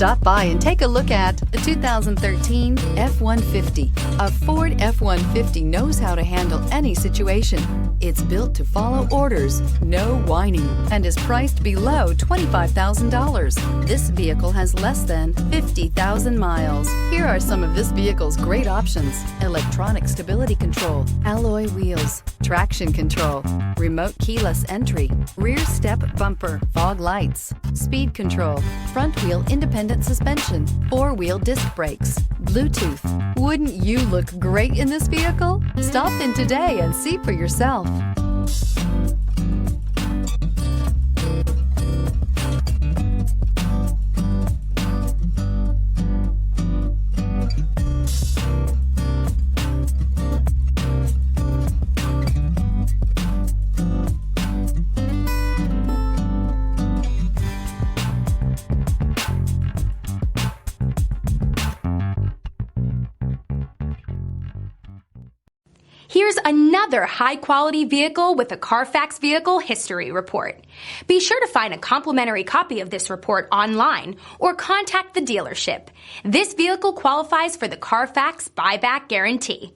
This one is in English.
Stop by and take a look at the 2013 F-150. A Ford F-150 knows how to handle any situation. It's built to follow orders, no whining, and is priced below $25,000. This vehicle has less than 50,000 miles. Here are some of this vehicle's great options: electronic stability control, alloy wheels, traction control, remote keyless entry, rear step bumper, fog lights, speed control, front wheel independent suspension, four-wheel disc brakes, Bluetooth. Wouldn't you look great in this vehicle? Stop in today and see for yourself. Here's another high-quality vehicle with a Carfax Vehicle History Report. Be sure to find a complimentary copy of this report online or contact the dealership. This vehicle qualifies for the Carfax Buyback Guarantee.